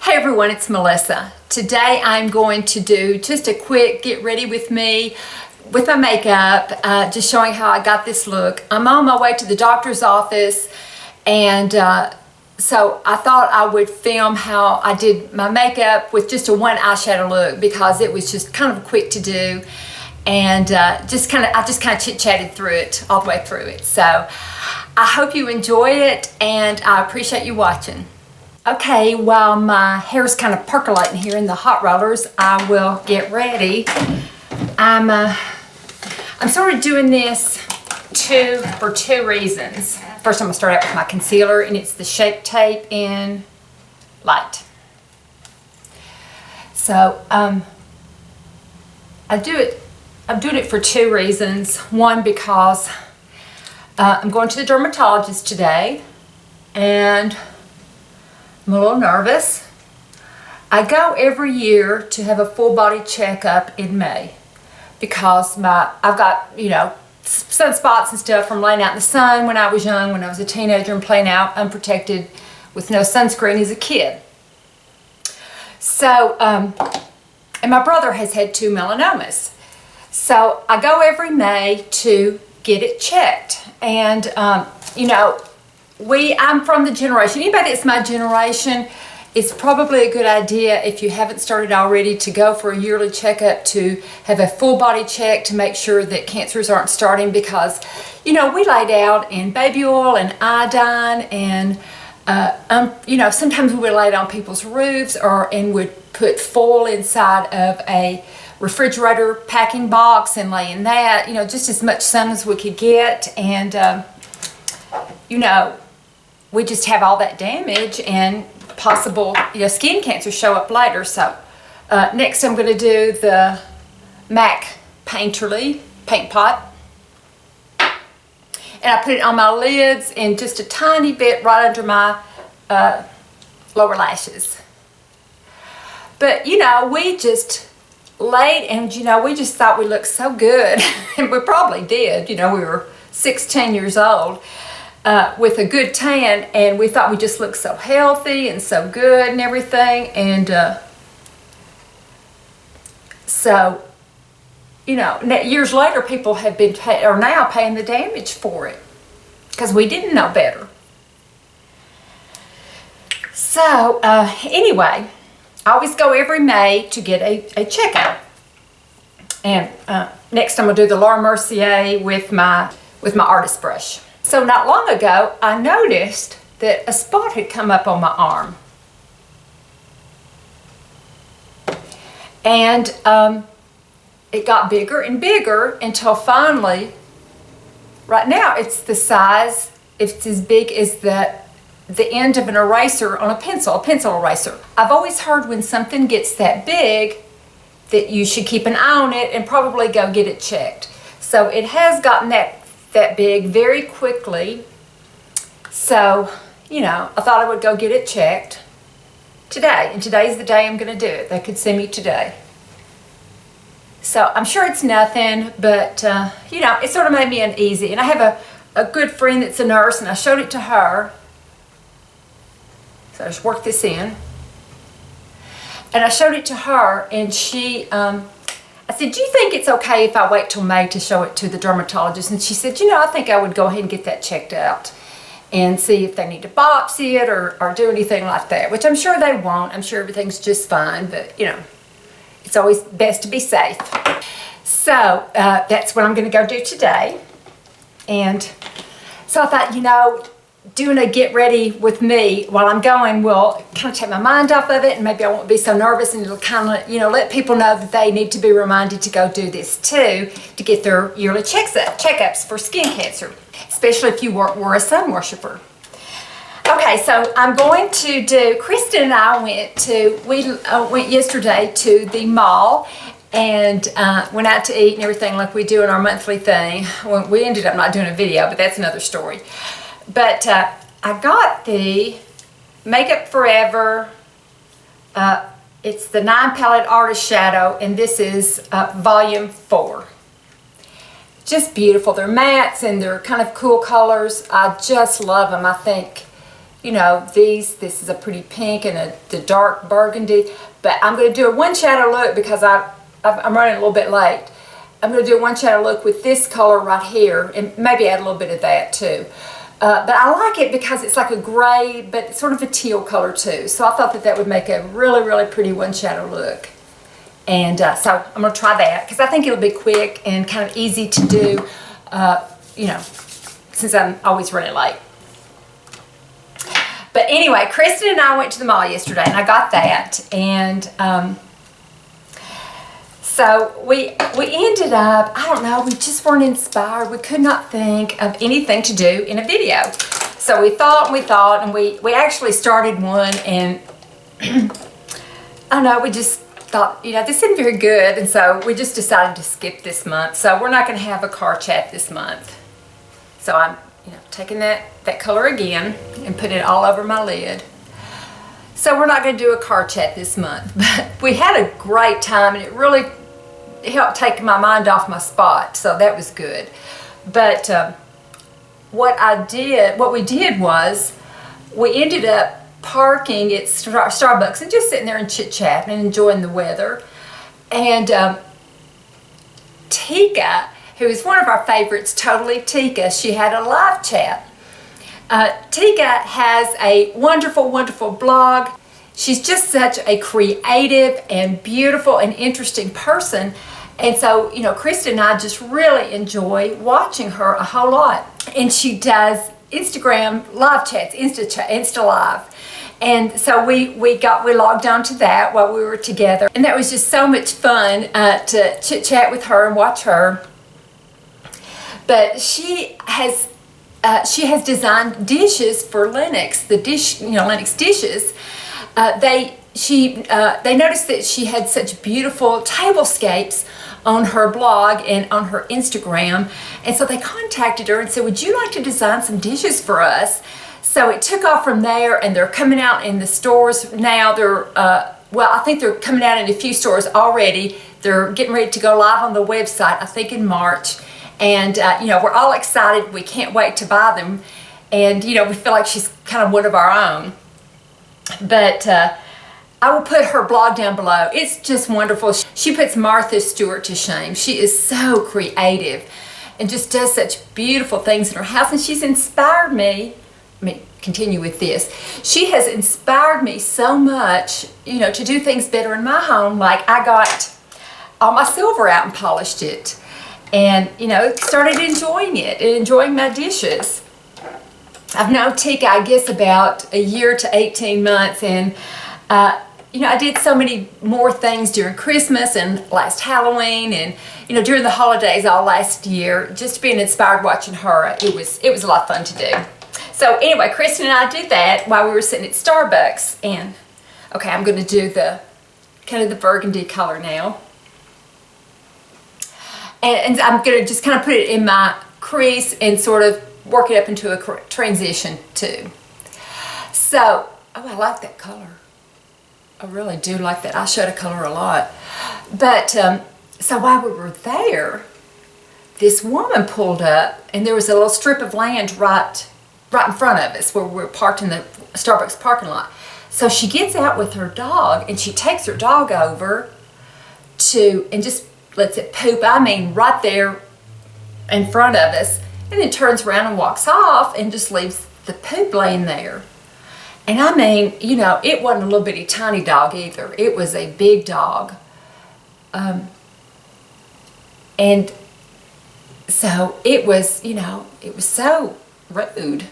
Hey everyone, it's Melissa. Today I'm going to do just a quick get ready with me with my makeup, just showing how I got this look. I'm on my way to the doctor's office, and so I thought I would film how I did my makeup with just a one eyeshadow look because it was just kind of quick to do, and I just kind of chit-chatted through it all the way through it. So I hope you enjoy it, and I appreciate you watching. Okay, while my hair is kind of percolating here in the hot rollers, I will get ready. I'm sort of doing this for two reasons. First, I'm gonna start out with my concealer, and it's the Shape Tape in Light. So I'm doing it for two reasons. One, because I'm going to the dermatologist today, and I'm a little nervous. I go every year to have a full body checkup in May because I've got, sunspots and stuff from laying out in the sun when I was young, when I was a teenager, and playing out unprotected with no sunscreen as a kid. So, and my brother has had 2 melanomas. So I go every May to get it checked. And, I'm from the generation, anybody that's my generation, it's probably a good idea, if you haven't started already, to go for a yearly checkup to have a full body check to make sure that cancers aren't starting, because, we laid out in baby oil and iodine, and, sometimes we would lay it on people's roofs and would put foil inside of a refrigerator packing box and lay in that, just as much sun as we could get, and, we just have all that damage and possible skin cancer show up later. So next I'm going to do the MAC Painterly paint pot, and I put it on my lids and just a tiny bit right under my lower lashes. But we just laid, and we just thought we looked so good and we probably did. We were 16 years old. With a good tan, and we thought we just looked so healthy and so good and everything, and so years later people have are now paying the damage for it because we didn't know better. So anyway, I always go every May to get a checkup, and next I'm gonna do the Laura Mercier with my artist brush. So not long ago, I noticed that a spot had come up on my arm. And it got bigger and bigger until finally, right now it's the size, it's as big as the end of an eraser on a pencil eraser. I've always heard when something gets that big that you should keep an eye on it and probably go get it checked. So it has gotten that big very quickly. So, I thought I would go get it checked today, and today's the day I'm going to do it. They could see me today. So I'm sure it's nothing, but, it sort of made me uneasy. And I have a good friend that's a nurse, and I showed it to her. So I just worked this in. And I showed it to her, and she, I said, do you think it's okay if I wait till May to show it to the dermatologist? And she said, I think I would go ahead and get that checked out and see if they need to biopsy it or do anything like that, which I'm sure they won't. I'm sure everything's just fine, but, it's always best to be safe. So that's what I'm going to go do today. And so I thought, doing a get ready with me while I'm going will kind of take my mind off of it, and maybe I won't be so nervous, and it'll kind of, let people know that they need to be reminded to go do this too, to get their yearly checkups for skin cancer, especially if you were a sun worshiper. Okay, so I'm going to do, Kristen and I went yesterday to the mall, and went out to eat and everything like we do in our monthly thing. Well, we ended up not doing a video, but that's another story. But I got the Makeup Forever, it's the 9 Palette Artist Shadow, and this is volume 4. Just beautiful. They're mattes and they're kind of cool colors. I just love them. I think, you know, this is a pretty pink and the dark burgundy, but I'm going to do a one shadow look because I'm running a little bit late. I'm going to do a one shadow look with this color right here, and maybe add a little bit of that too. But I like it because it's like a gray, but sort of a teal color too. So I thought that would make a really, really pretty one shadow look. And so I'm going to try that because I think it'll be quick and kind of easy to do, you know, since I'm always running late. But anyway, Kristen and I went to the mall yesterday and I got that. And so we ended up, I don't know, we just weren't inspired. We could not think of anything to do in a video. So we thought and we actually started one, and I don't know, we just thought, you know, this isn't very good, and so we just decided to skip this month. So we're not going to have a car chat this month. So I'm, you know, taking that color again and put it all over my lid. So we're not going to do a car chat this month, but we had a great time, and it really helped take my mind off my spot, so that was good. But what we did was we ended up parking at Starbucks and just sitting there and chit-chatting and enjoying the weather. And Tika, who is one of our favorites, Totally Tika, she had a live chat. Tika has a wonderful, wonderful blog. She's just such a creative and beautiful and interesting person. And so, you know, Kristen and I just really enjoy watching her a whole lot. And she does Instagram live chats, Insta Live. And so we logged on to that while we were together. And that was just so much fun to chit chat with her and watch her. But she has designed dishes for Lennox, Lennox dishes. They noticed that she had such beautiful tablescapes on her blog and on her Instagram, and so they contacted her and said, would you like to design some dishes for us? So it took off from there, and they're coming out in the stores now. Well, I think they're coming out in a few stores already. They're getting ready to go live on the website, I think in March. And, you know, we're all excited. We can't wait to buy them. And, you know, we feel like she's kind of one of our own. But I will put her blog down below. It's just wonderful. She puts Martha Stewart to shame. She is so creative and just does such beautiful things in her house. And she's inspired me. Let me continue with this. She has inspired me so much, you know, to do things better in my home. Like I got all my silver out and polished it. And, you know, started enjoying it and enjoying my dishes. I've known Tika, I guess, about a year to 18 months. And, you know, I did so many more things during Christmas and last Halloween and, you know, during the holidays all last year. Just being inspired watching her, it was a lot of fun to do. So anyway, Kristen and I did that while we were sitting at Starbucks. And, okay, I'm going to do the kind of the burgundy color now. And I'm going to just kind of put it in my crease and sort of work it up into a transition too. So, oh, I like that color. I really do like that eyeshadow color a lot. But, so while we were there, this woman pulled up, and there was a little strip of land right in front of us where we were parked in the Starbucks parking lot. So she gets out with her dog, and she takes her dog over and just lets it poop, I mean, right there in front of us, and then turns around and walks off and just leaves the poop laying there. And I mean, you know, it wasn't a little bitty tiny dog either. It was a big dog. And so it was, you know, it was so rude.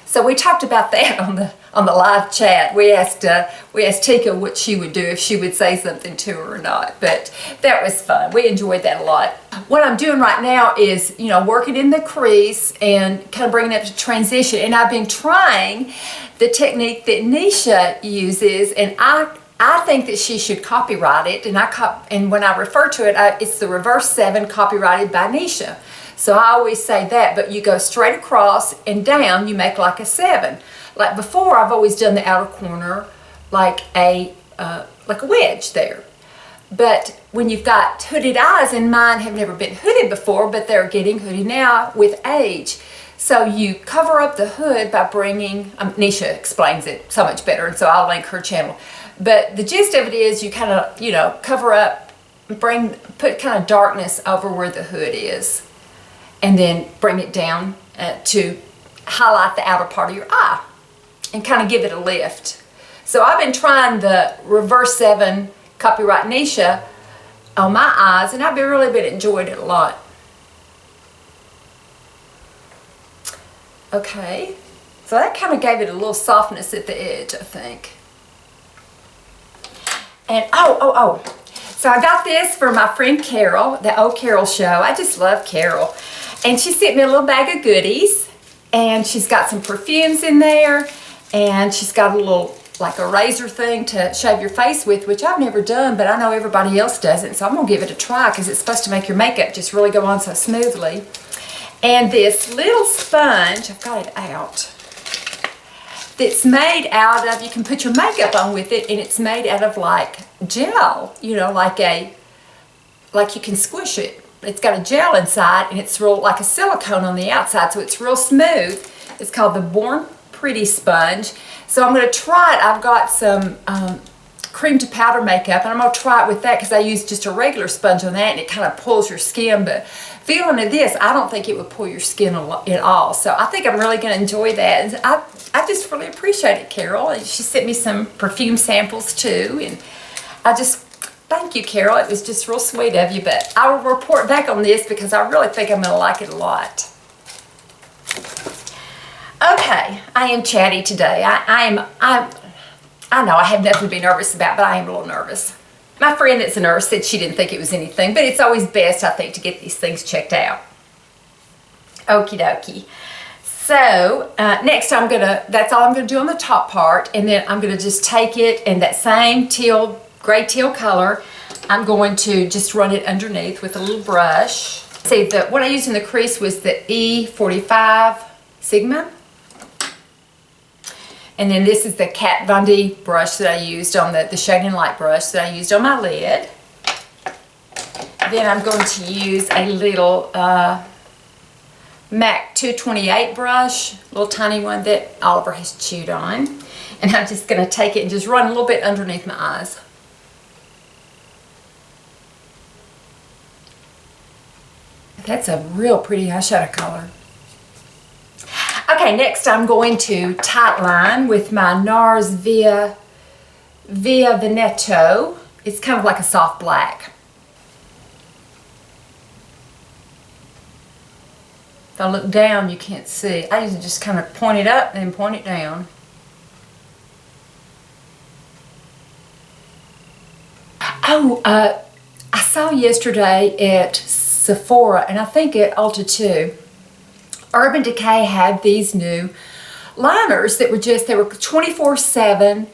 So we talked about that on the live chat. We asked Tika what she would do if she would say something to her or not. But that was fun. We enjoyed that a lot. What I'm doing right now is, you know, working in the crease and kind of bringing it up to transition. And I've been trying the technique that Nisha uses, and I think that she should copyright it. And when I refer to it, it's the reverse 7 copyrighted by Nisha. So I always say that, but you go straight across and down, you make like a 7. Like before, I've always done the outer corner like a wedge there. But when you've got hooded eyes, and mine have never been hooded before, but they're getting hooded now with age. So you cover up the hood by bringing, Nisha explains it so much better, and so I'll link her channel. But the gist of it is you kind of, you know, cover up, put kind of darkness over where the hood is, and then bring it down to highlight the outer part of your eye and kind of give it a lift. So I've been trying the Reverse 7 Copyright Nisha on my eyes, and I've really been enjoying it a lot. Okay, so that kind of gave it a little softness at the edge, I think. And so I got this for my friend Carol, the old Carol show. I just love Carol. And she sent me a little bag of goodies, and she's got some perfumes in there, and she's got a little, like a razor thing to shave your face with, which I've never done, but I know everybody else does it, so I'm gonna give it a try because it's supposed to make your makeup just really go on so smoothly. And this little sponge, I've got it out, that's made out of, you can put your makeup on with it, and it's made out of like gel, you know, like you can squish it. It's got a gel inside, and it's real like a silicone on the outside, so it's real smooth. It's called the Born Pretty Sponge. So I'm going to try it. I've got some cream to powder makeup, and I'm going to try it with that because I use just a regular sponge on that, and it kind of pulls your skin. But feeling of this, I don't think it would pull your skin at all. So I think I'm really going to enjoy that. And I just really appreciate it, Carol. And she sent me some perfume samples too, and I just thank you, Carol. It was just real sweet of you. But I will report back on this because I really think I'm going to like it a lot. Okay, I am chatty today. I know I have nothing to be nervous about, but I am a little nervous. My friend that's a nurse said she didn't think it was anything, but it's always best, I think, to get these things checked out. Okie dokie. So, next that's all I'm going to do on the top part, and then I'm going to just take it in that same gray teal color. I'm going to just run it underneath with a little brush. See, what I used in the crease was the E45 Sigma. And then this is the Kat Von D brush that I used on the Shading Light brush that I used on my lid. Then I'm going to use a little MAC 228 brush, a little tiny one that Oliver has chewed on. And I'm just going to take it and just run a little bit underneath my eyes. That's a real pretty eyeshadow color. Okay, next I'm going to Tightline with my NARS Via Veneto. It's kind of like a soft black. If I look down, you can't see. I usually just kind of point it up and then point it down. Oh, I saw yesterday at Sephora, and I think at Ulta too, Urban Decay had these new liners that were they were 24/7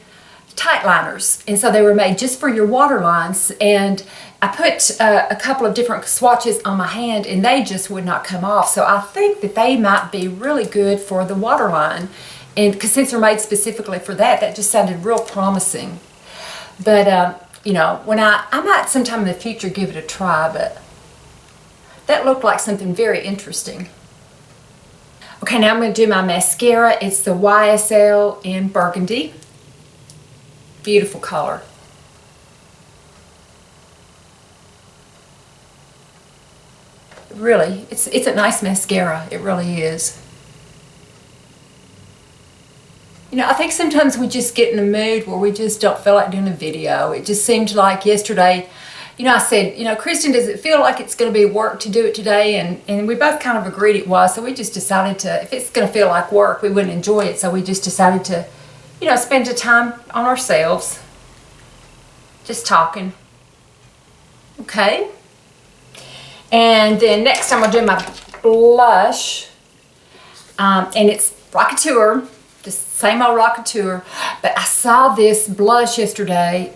tight liners, and so they were made just for your waterlines. And I put a couple of different swatches on my hand, and they just would not come off. So I think that they might be really good for the waterline, and because since they're made specifically for that, that just sounded real promising. But you know, when I might sometime in the future give it a try, but that looked like something very interesting. Okay, now I'm going to do my mascara. It's the YSL in Burgundy. Beautiful color. Really, it's a nice mascara. It really is. You know, I think sometimes we just get in a mood where we just don't feel like doing a video. It just seemed like yesterday, you know, I said, you know, Kristen, does it feel like it's going to be work to do it today? And we both kind of agreed it was. So we just decided to, if it's going to feel like work, we wouldn't enjoy it. So we just decided to, you know, spend the time on ourselves. Just talking. Okay. And then next I'm going to do my blush. And it's Rockateur. The same old Rockateur. But I saw this blush yesterday.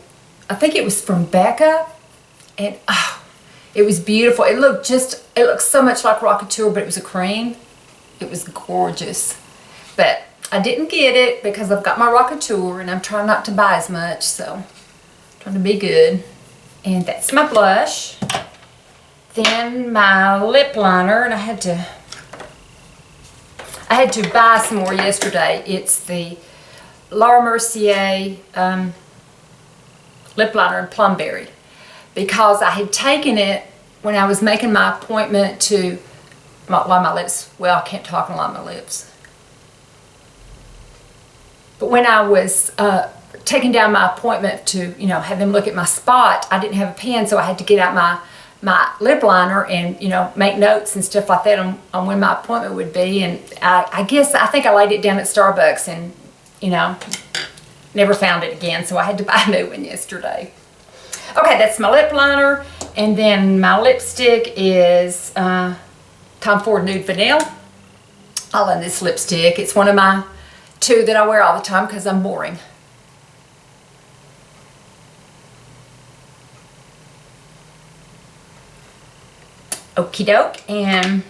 I think it was from Becca. And oh, it was beautiful. It looked so much like Rockateur, but it was a cream. It was gorgeous. But I didn't get it because I've got my Rockateur and I'm trying not to buy as much, so I'm trying to be good. And that's my blush. Then my lip liner, and I had to I had to buy some more yesterday. It's the Laura Mercier lip liner in Plumberry, because I had taken it when I was making my appointment to line my lips. Well, I can't talk and line my lips. But when I was taking down my appointment to, you know, have them look at my spot, I didn't have a pen, so I had to get out my lip liner and, you know, make notes and stuff like that on when my appointment would be. And I think I laid it down at Starbucks and, you know, never found it again, so I had to buy a new one yesterday. Okay, that's my lip liner, and then my lipstick is Tom Ford Nude Vanille. I love this lipstick. It's one of my 2 that I wear all the time because I'm boring. Okie doke, and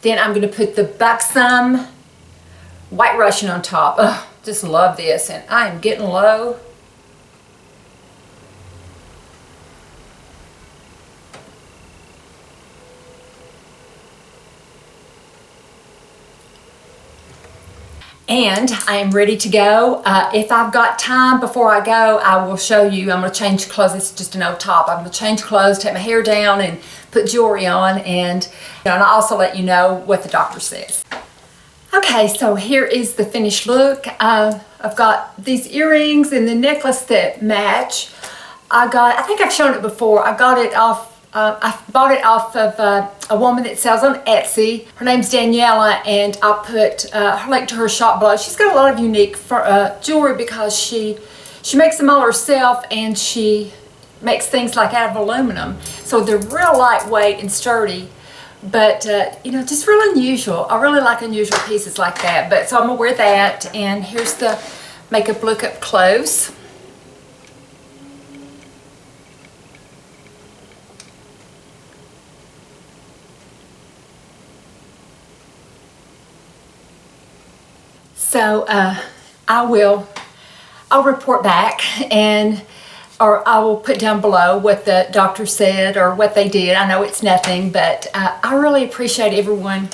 then I'm going to put the Buxom White Russian on top. Ugh, just love this, and I am getting low. And I am ready to go. If I've got time before I go, I will show you. I'm going to change clothes. It's just an old top. I'm going to change clothes, take my hair down, and put jewelry on. And, you know, and I'll also let you know what the doctor says. Okay, so here is the finished look. I've got these earrings and the necklace that match. I think I've shown it before. I got it off. I bought it off of a woman that sells on Etsy. Her name's Daniela, and I'll put her link to her shop below. She's got a lot of unique jewelry because she makes them all herself, and she makes things like out of aluminum. So they're real lightweight and sturdy, but you know, just real unusual. I really like unusual pieces like that. But so I'm gonna wear that, and here's the makeup look up close. So I'll report back, or I will put down below what the doctor said or what they did. I know it's nothing, but I really appreciate everyone